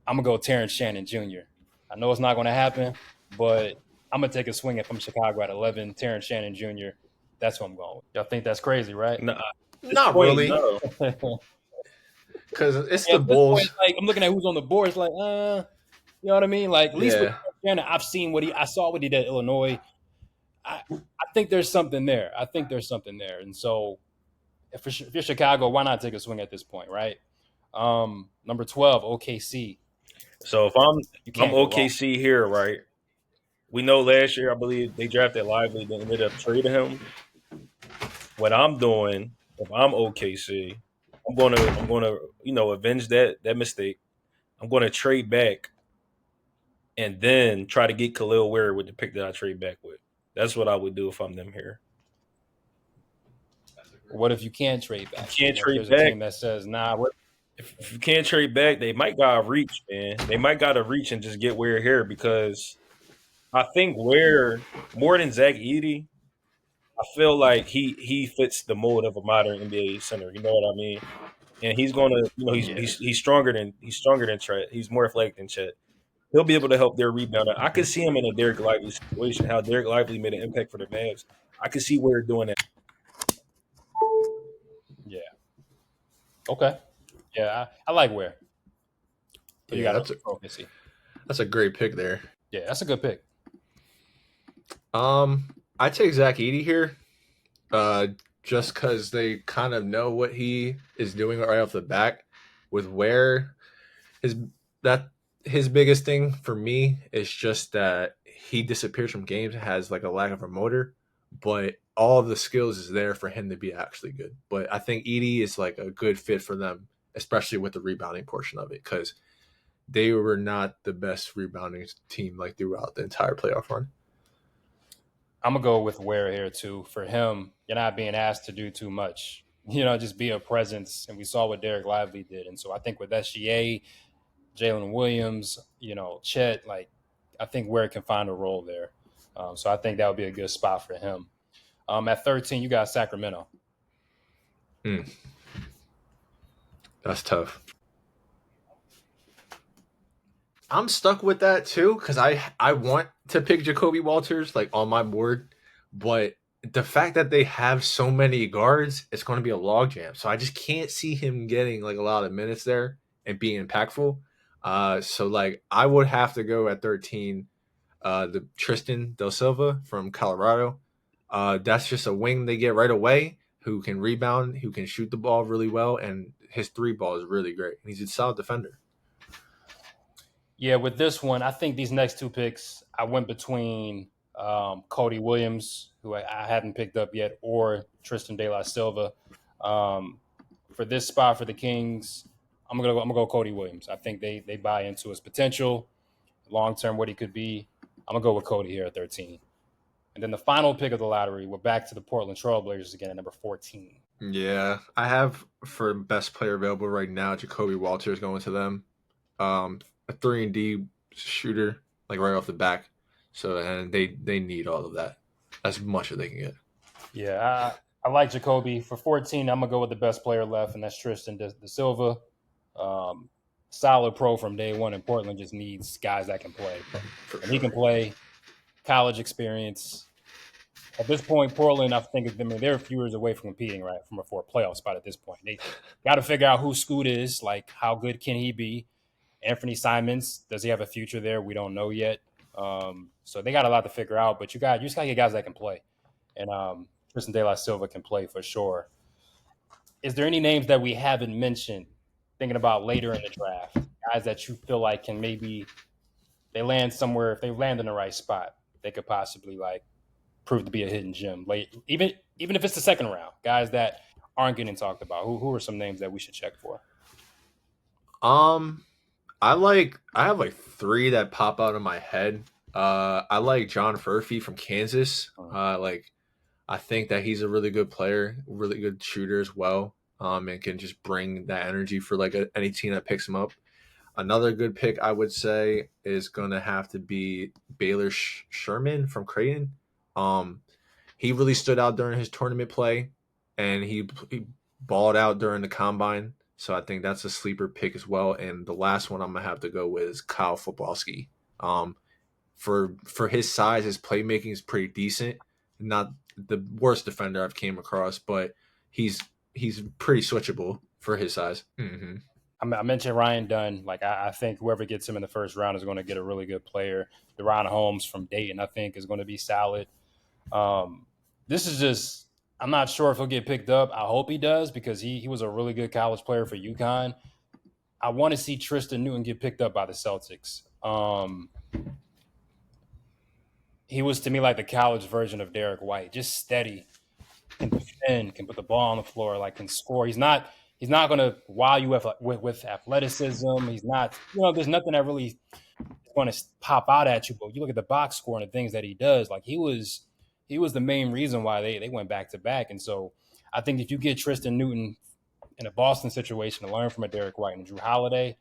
I'm gonna go Terrence Shannon Jr. I know it's not gonna happen, but I'm gonna take a swing if I'm Chicago at 11. Terrence Shannon Jr. That's what I'm going with. Y'all think that's crazy, right? Nah, Not really, no. because it's Yeah, the at this point, Bulls. like I'm looking at who's on the board. It's like, you know what I mean? Like at least with Yeah, Shannon, I saw what he did at Illinois. I think there's something there. And so if you're Chicago, why not take a swing at this point, right? Number 12, OKC. So if You I'm can't go wrong. OKC here, right? We know last year I believe they drafted Lively, then ended up trading him. What I'm doing, if I'm OKC, I'm gonna avenge that mistake. I'm gonna trade back and then try to get Khalil Ware with the pick that I trade back with. That's what I would do if I'm them here. What if you can't trade back? You can't What if trade there's a back. team that says, nah, what? If you can't trade back, they might gotta reach, man. They might gotta reach and just get Ware here because I think Ware more than Zach Edey, I feel like he fits the mold of a modern NBA center. You know what I mean? And he's gonna, Yeah. he's stronger than Chet. He's more athletic than Chet. He'll be able to help their rebounder. I could see him in a Derek Lively situation. How Derek Lively made an impact for the Mavs. I could see Ware doing that. Yeah. Okay. Yeah, I like Ware. But you yeah, got to focus. that's a great pick there. Yeah, that's a good pick. I take Zach Edey here, just because they kind of know what he is doing right off the bat. With Ware, his that his biggest thing for me is just that he disappears from games, has like a lack of a motor, but all of the skills is there for him to be actually good. But I think Edie is like a good fit for them, especially with the rebounding portion of it, because they were not the best rebounding team like throughout the entire playoff run. I'm gonna go with Ware here too. For him, you're not being asked to do too much. Just be a presence, and we saw what Derek Lively did. And so I think with SGA, Jalen Williams, Chet, like I think Ware can find a role there. So I think that would be a good spot for him. At 13, you got Sacramento. That's tough. I'm stuck with that too because I want to pick Jacoby Walters like on my board, but the fact that they have so many guards, it's going to be a logjam. So I just can't see him getting like a lot of minutes there and being impactful. So like I would have to go at 13. The Tristan Del Silva from Colorado. That's just a wing they get right away who can rebound, who can shoot the ball really well, and his three ball is really great. And he's a solid defender. Yeah, with this one, I think these next two picks, I went between Cody Williams, who I hadn't picked up yet, or Tristan De La Silva. For this spot for the Kings, I'm gonna go Cody Williams. I think they buy into his potential, long term, what he could be. I'm gonna go with Cody here at 13. And then the final pick of the lottery, we're back to the Portland Trailblazers again at number 14. Yeah, I have for best player available right now, Jacoby Walters going to them. A 3-and-D shooter, like right off the back. So and they need all of that as much as they can get. Yeah, I like Jacoby. For 14, I'm going to go with the best player left, and that's Tristan De Silva. solid pro from day one, and Portland just needs guys that can play. for And he can sure. play, college experience. At this point, Portland, I think, I mean, they're a few years away from competing, right, for a playoff spot at this point. They got to figure out who Scoot is, like how good can he be. Anthony Simons, does he have a future there? We don't know yet. So they got a lot to figure out, but you just got to get guys that can play. And Tristan De La Silva can play for sure. Is there any names that we haven't mentioned thinking about later in the draft? Guys that you feel like can maybe they land somewhere, if they land in the right spot, they could possibly like prove to be a hidden gem late, even if it's the second round. Guys that aren't getting talked about. Who are some names that we should check for? Um, I have like three that pop out of my head. I like John Furphy from Kansas. Like I think that he's a really good player, really good shooter as well. And can just bring that energy for like any team that picks him up. Another good pick I would say is gonna have to be Baylor Sherman from Creighton. Um, he really stood out during his tournament play, and he balled out during the combine. So I think that's a sleeper pick as well. And the last one I'm gonna have to go with is Kyle Footballski. Um, for his size, his playmaking is pretty decent. Not the worst defender I've came across, but he's he's pretty switchable for his size. Mm-hmm. I mentioned Ryan Dunn. Like I think whoever gets him in the first round is going to get a really good player. Deron Holmes from Dayton, I think, is going to be solid. Um, this is just I'm not sure if he'll get picked up. I hope he does because he was a really good college player for UConn. I want to see Tristan Newton get picked up by the Celtics. He was to me like the college version of Derek White, just steady, can defend, can put the ball on the floor, like can score. He's not going to wow you with athleticism. He's not, there's nothing that really is going to pop out at you. But you look at the box score and the things that he does, like he was the main reason why they went back to back. And so I think if you get Tristan Newton in a Boston situation to learn from a Derek White and Drew Holiday,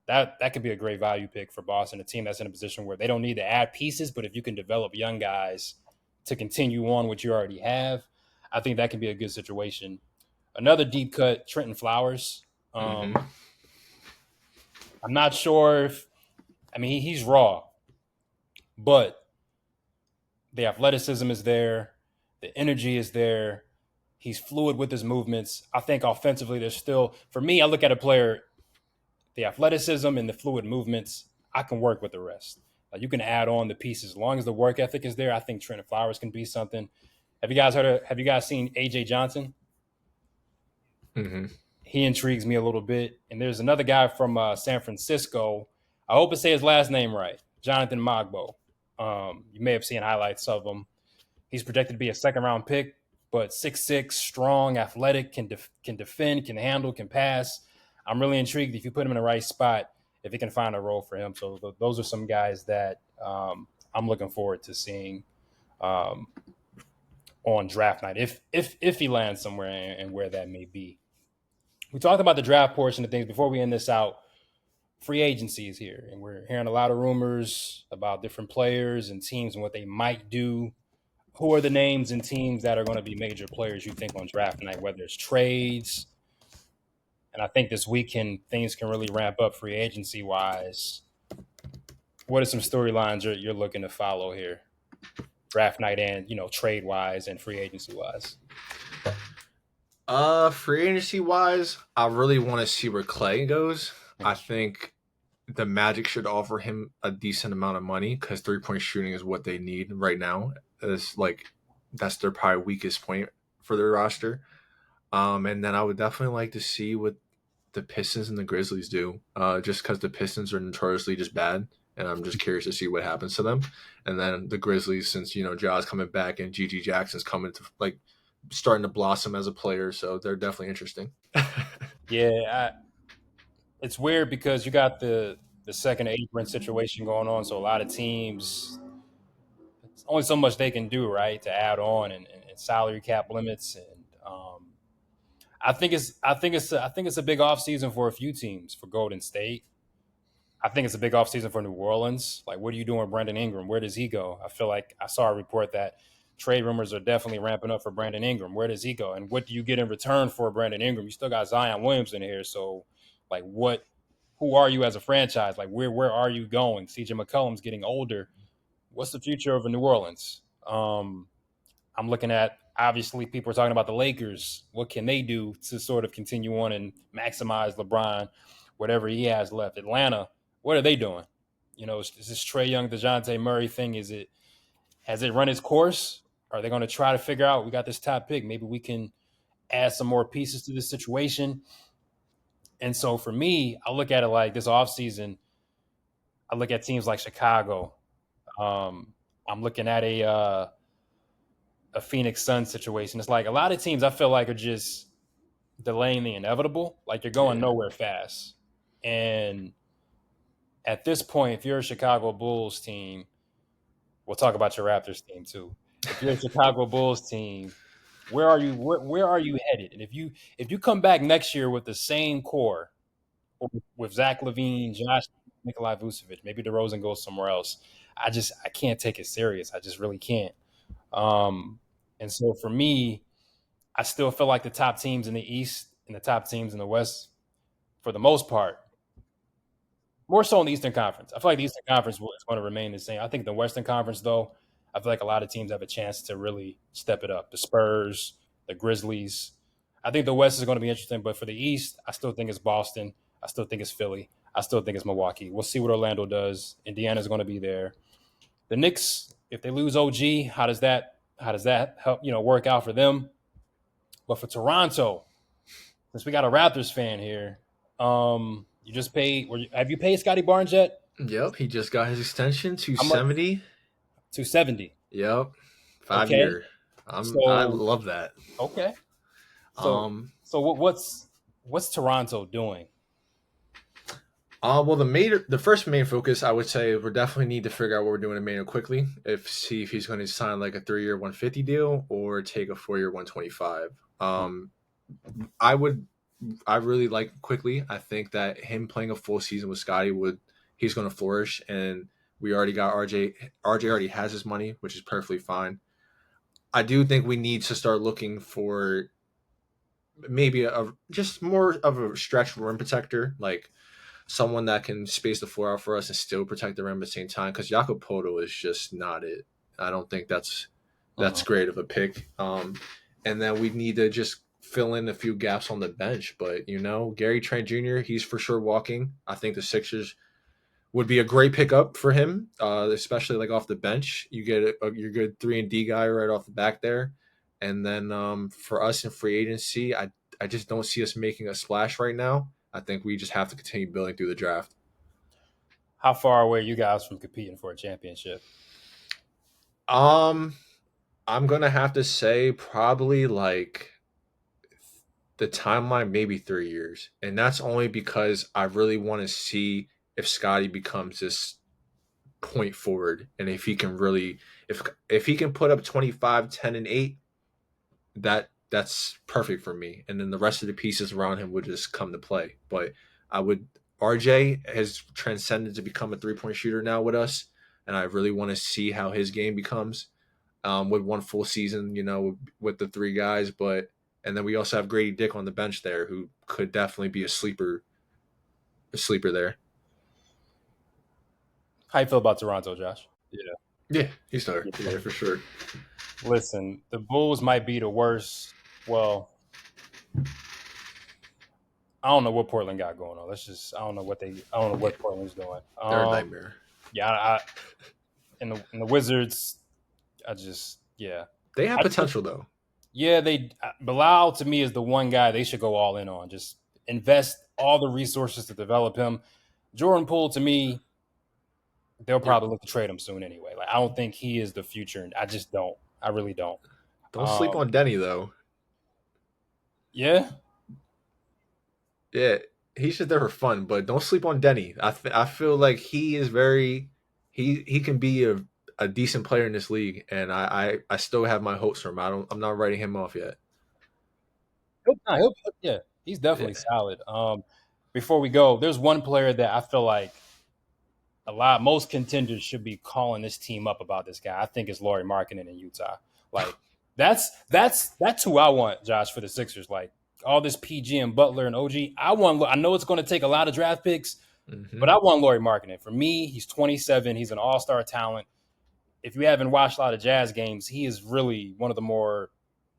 that could be a great value pick for Boston, a team that's in a position where they don't need to add pieces, but if you can develop young guys to continue on what you already have, I think that can be a good situation. Another deep cut, Trenton Flowers. Mm-hmm. I'm not sure if, I mean, he's raw, but the athleticism is there, the energy is there. He's fluid with his movements. I think offensively, there's still, for me, I look at a player, the athleticism and the fluid movements, I can work with the rest. Like you can add on the pieces. As long as the work ethic is there, I think Trenton Flowers can be something. Have you guys seen AJ Johnson? Mm-hmm. He intrigues me a little bit. And there's another guy from San Francisco. I hope I say his last name right. Jonathan Mogbo. You may have seen highlights of him. He's projected to be a second round pick, but 6'6", strong, athletic, can defend, can handle, can pass. I'm really intrigued if you put him in the right spot, if he can find a role for him. So those are some guys that I'm looking forward to seeing um, on draft night, if he lands somewhere and where that may be. We talked about the draft portion of things before we end this out. Free agency is here, and we're hearing a lot of rumors about different players and teams and what they might do. Who are the names and teams that are going to be major players you think on draft night, whether it's trades? And I think this weekend things can really ramp up free agency wise. What are some storylines you're looking to follow here? Draft night and, trade wise and free agency wise. Free agency wise, I really want to see where Clay goes. I think the Magic should offer him a decent amount of money because 3-point shooting is what they need right now. That's their probably weakest point for their roster. And then I would definitely like to see what the Pistons and the Grizzlies do. Just because the Pistons are notoriously just bad, and I'm just curious to see what happens to them. And then the Grizzlies, since Ja's coming back and Gigi Jackson's coming to starting to blossom as a player, so they're definitely interesting. Yeah, it's weird because you got the second apron situation going on, so a lot of teams, it's only so much they can do, right, to add on and salary cap limits, and I think it's a big offseason for a few teams. For Golden State, I think it's a big offseason for New Orleans. Like, what are you doing with Brandon Ingram? Where does he go? I feel like I saw a report that trade rumors are definitely ramping up for Brandon Ingram. Where does he go? And what do you get in return for Brandon Ingram? You still got Zion Williamson here, so like what who are you as a franchise? Like where are you going? CJ McCollum's getting older. What's the future of New Orleans? I'm looking at obviously people are talking about the Lakers. What can they do to sort of continue on and maximize LeBron, whatever he has left? Atlanta, what are they doing? Is this Trae Young, DeJounte Murray thing? Has it run its course? Are they going to try to figure out we got this top pick? Maybe we can add some more pieces to this situation. And so for me, I look at it like this offseason, I look at teams like Chicago. I'm looking at a Phoenix Suns situation. It's like a lot of teams I feel like are just delaying the inevitable. Like you're going nowhere fast. And at this point, if you're a Chicago Bulls team, we'll talk about your Raptors team too. If you're a Chicago Bulls team, where are you? Where are you headed? And if you come back next year with the same core, with Zach LaVine, Josh, Nikolai Vucevic, maybe DeRozan goes somewhere else. I can't take it serious. I just really can't. And so for me, I still feel like the top teams in the East and the top teams in the West, for the most part, more so in the Eastern Conference. I feel like the Eastern Conference is going to remain the same. I think the Western Conference, though, I feel like a lot of teams have a chance to really step it up. The Spurs, the Grizzlies. I think the West is going to be interesting, but for the East, I still think it's Boston. I still think it's Philly. I still think it's Milwaukee. We'll see what Orlando does. Indiana's going to be there. The Knicks, if they lose OG, how does that help work out for them? But for Toronto, since we got a Raptors fan here, you just paid. Have you paid Scotty Barnes yet? Yep, he just got his extension, 270. 270. Yep, 5 Okay. year. I love that. Okay. So what's Toronto doing? Well, the first main focus, I would say, we definitely need to figure out what we're doing in Mano quickly. See if he's going to sign like a 3-year 150 deal or take a 4-year 125. I really like quickly. I think that him playing a full season with Scotty he's going to flourish, and we already got RJ. RJ already has his money, which is perfectly fine. I do think we need to start looking for maybe just more of a stretch rim protector, like someone that can space the floor out for us and still protect the rim at the same time. Because Jakob Poto is just not it. I don't think that's great of a pick. And then we need to just fill in a few gaps on the bench. But Gary Trent Jr., he's for sure walking. I think the Sixers would be a great pickup for him, especially like off the bench. You get your good 3-and-D guy right off the back there. And then for us in free agency, I just don't see us making a splash right now. I think we just have to continue building through the draft. How far away are you guys from competing for a championship? I'm gonna have to say probably like the timeline, maybe 3 years, and that's only because I really want to see if Scotty becomes this point forward, and if he can really, if he can put up 25, 10, and 8, that's perfect for me. And then the rest of the pieces around him would just come to play. But RJ has transcended to become a 3-point shooter now with us, and I really want to see how his game becomes with one full season, with the 3 guys. And then we also have Grady Dick on the bench there, who could definitely be a sleeper there. How you feel about Toronto, Josh? Yeah, he's there. Yeah, for sure. Listen, the Bulls might be the worst. Well, I don't know what Portland got going on. I don't know what Portland's doing. They're a nightmare. Yeah, and the Wizards, They have potential though. Yeah, Bilal to me is the one guy they should go all in on. Just invest all the resources to develop him. Jordan Poole, to me, they'll probably look to trade him soon anyway. Like I don't think he is the future, and I just don't. I really don't. Don't sleep on Denny though. Yeah. Yeah, he's just there for fun, but don't sleep on Denny. I feel like he is he can be a decent player in this league, and I still have my hopes for him. I'm not writing him off yet. He's definitely solid. Before we go, there's one player that I feel like most contenders should be calling this team up about this guy. I think it's Lauri Markkanen in Utah. Like that's who I want, Josh, for the Sixers. Like all this PG and Butler and OG. I know it's going to take a lot of draft picks, Mm-hmm. but I want Lauri Markkanen. For me, he's 27. He's an all-star talent. If you haven't watched a lot of Jazz games, he is really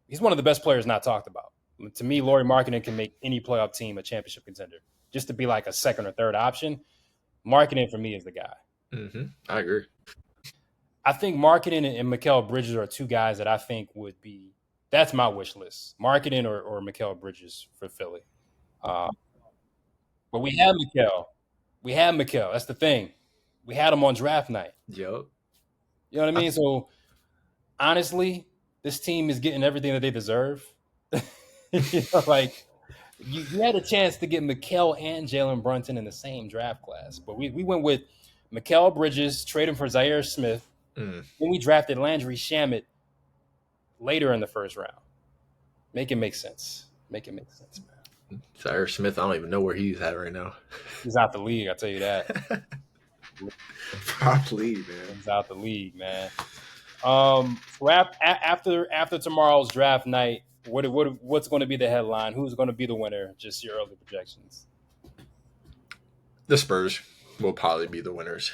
he's one of the best players not talked about. To me, Lauri Markkanen can make any playoff team a championship contender. Just to be like a second or third option, Markkanen for me is the guy. Mm-hmm. I agree. I think Markkanen and Mikal Bridges are two guys that I think would be. That's my wish list: Markkanen or Mikal Bridges for Philly. But we have Mikal. We have Mikal. That's the thing. We had him on draft night. Yep. You know what I mean? So honestly, this team is getting everything that they deserve. Like you had a chance to get Mikal and Jalen Brunson in the same draft class, but we went with Mikal Bridges, traded for Zaire Smith. Mm. Then we drafted Landry Shamet later in the first round. Make it make sense. Make it make sense, man. Zaire Smith, I don't even know where he's at right now. He's out the league, I'll tell you that. Probably, man. He's out the league, man. So after tomorrow's draft night, what's going to be the headline? Who's going to be the winner? Just your early projections. The Spurs will probably be the winners.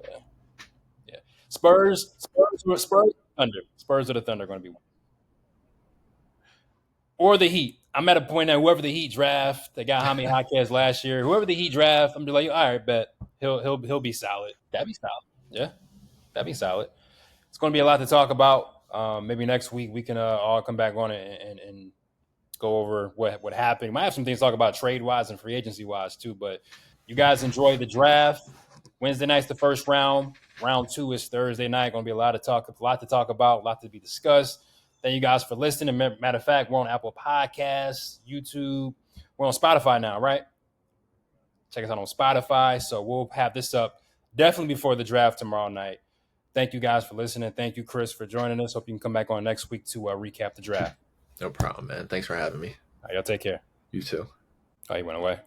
Yeah. Spurs, Thunder. Spurs or the Thunder are going to be one. Or the Heat. I'm at a point now. Whoever the Heat draft, they got Jaime Jaquez last year. Whoever the Heat draft, I'm just like, all right, bet he'll be solid. That'd be solid. Yeah, that'd be solid. It's going to be a lot to talk about. Maybe next week we can all come back on it and go over what happened. Might have some things to talk about trade wise and free agency wise too. But you guys enjoy the draft. Wednesday night's the first round. Round 2 is Thursday night. Going to be a lot to talk about, a lot to be discussed. Thank you guys for listening. Matter of fact, we're on Apple Podcasts, YouTube. We're on Spotify now, right? Check us out on Spotify. So we'll have this up definitely before the draft tomorrow night. Thank you guys for listening. Thank you, Chris, for joining us. Hope you can come back on next week to recap the draft. No problem, man. Thanks for having me. All right, y'all take care. You too. Oh, you went away.